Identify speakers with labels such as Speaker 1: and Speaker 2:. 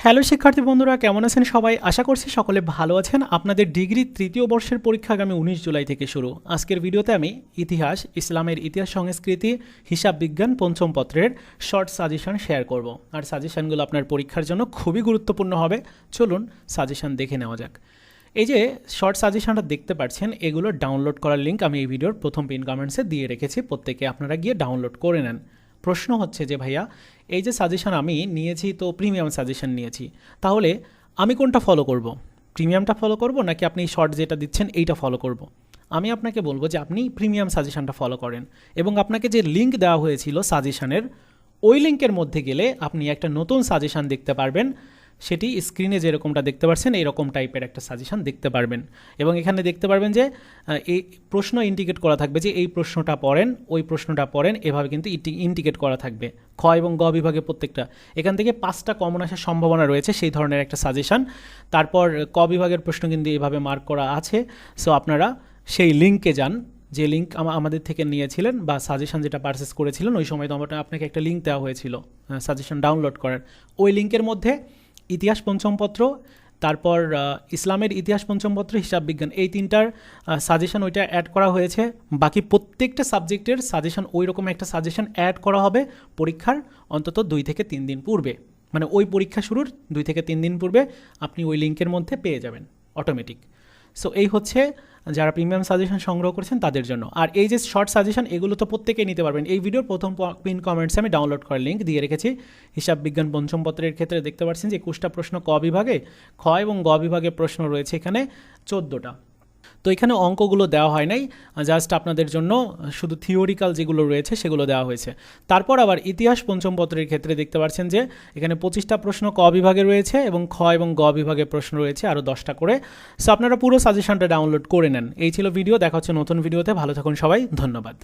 Speaker 1: Hello শিক্ষার্থী বন্ধুরা, কেমন আছেন সবাই? আশা করছি সকলে ভালো আছেন। আপনাদের ডিগ্রি তৃতীয় বর্ষের পরীক্ষা আগামী 19 জুলাই থেকে শুরু। আজকের ভিডিওতে আমি ইতিহাস, ইসলামের ইতিহাস সংস্কৃতি, হিসাব বিজ্ঞান পঞ্চম পত্রের শর্ট সাজেশন শেয়ার করব। আর সাজেশনগুলো আপনার পরীক্ষার জন্য খুবই গুরুত্বপূর্ণ হবে। চলুন সাজেশন দেখে নেওয়া যাক। এই যে শর্ট সাজেশনটা দেখতে পাচ্ছেন, এগুলো ডাউনলোড করার লিঙ্ক আমি এই ভিডিওর প্রথম পিন কমেন্টসে দিয়ে রেখেছি। প্রত্যেকে আপনারা গিয়ে ডাউনলোড করে নেন। প্রশ্ন হচ্ছে যে ভাইয়া, এই যে সাজেশন আমি নিয়েছি, তো প্রিমিয়াম সাজেশন নিয়েছি, তাহলে আমি কোনটা ফলো করব? প্রিমিয়ামটা ফলো করব নাকি আপনি শর্ট যেটা দিচ্ছেন এইটা ফলো করব? আমি আপনাকে বলবো যে আপনি প্রিমিয়াম সাজেশনটা ফলো করেন, এবং আপনাকে যে লিঙ্ক দেওয়া হয়েছিল সাজেশনের, ওই লিঙ্কের মধ্যে গেলে আপনি একটা নতুন সাজেশন দেখতে পারবেন। সেটি স্ক্রিনে যেরকমটা দেখতে পাচ্ছেন এইরকম টাইপের একটা সাজেশন দেখতে পারবেন, এবং এখানে দেখতে পারবেন যে এই প্রশ্ন ইন্ডিকেট করা থাকবে যে এই প্রশ্নটা পড়েন, ওই প্রশ্নটা পড়েন, এভাবে কিন্তু ইন্ডিকেট করা থাকবে। খ এবং গ বিভাগে প্রত্যেকটা এখান থেকে 5টা কমন আসার সম্ভাবনা রয়েছে, সেই ধরনের একটা সাজেশন। তারপর ক বিভাগের প্রশ্ন কিন্তু এইভাবে মার্ক করা আছে। সো আপনারা সেই লিঙ্কে যান, যে লিঙ্ক আমাদের থেকে নিয়েছিলেন বা সাজেশন যেটা পারচেস করেছিলেন, ওই সময় তো আপনাকে একটা লিঙ্ক দেওয়া হয়েছিল সাজেশন ডাউনলোড করার। ওই লিঙ্কের মধ্যে ইতিহাস পঞ্চম পত্র, তারপর ইসলামের ইতিহাস পঞ্চম পত্র, হিসাব বিজ্ঞান, এই তিনটার সাজেশন ওইটা অ্যাড করা হয়েছে। বাকি প্রত্যেকটা সাবজেক্টের সাজেশন ওই রকম একটা সাজেশন অ্যাড করা হবে পরীক্ষার অন্তত 2 থেকে 3 দিন পূর্বে, মানে ওই পরীক্ষা শুরুর 2 থেকে 3 দিন পূর্বে আপনি ওই লিঙ্কের মধ্যে পেয়ে যাবেন অটোমেটিক। সো এই হচ্ছে যারা প্রিমিয়াম সাজেশন সংগ্রহ করছেন তাদের জন্য। আর এই যে শর্ট সাজেশন, এগুলো তো প্রত্যেকেই নিতে পারবেন। এই ভিডিওর প্রথম পিন কমেন্টসে আমি ডাউনলোড করার লিঙ্ক দিয়ে রেখেছি। হিসাব বিজ্ঞান পঞ্চম পত্রের ক্ষেত্রে দেখতে পাচ্ছেন যে 21টা প্রশ্ন ক বিভাগে, খ এবং গ বিভাগে প্রশ্ন রয়েছে এখানে 14টা। তো এখানে অঙ্কগুলো দেওয়া হয় নাই, জাস্ট আপনাদের জন্য শুধু থিওরিক্যাল যেগুলো রয়েছে সেগুলো দেওয়া হয়েছে। তারপর আবার ইতিহাস পঞ্চম পত্রের ক্ষেত্রে দেখতে পাচ্ছেন যে এখানে 25টা প্রশ্ন ক বিভাগে রয়েছে, এবং খ এবং গ বিভাগে প্রশ্ন রয়েছে আরও 10টা করে। সো আপনারা পুরো সাজেশনটা ডাউনলোড করে নেন। এই ছিল ভিডিও, দেখা হচ্ছে নতুন ভিডিওতে। ভালো থাকুন সবাই, ধন্যবাদ।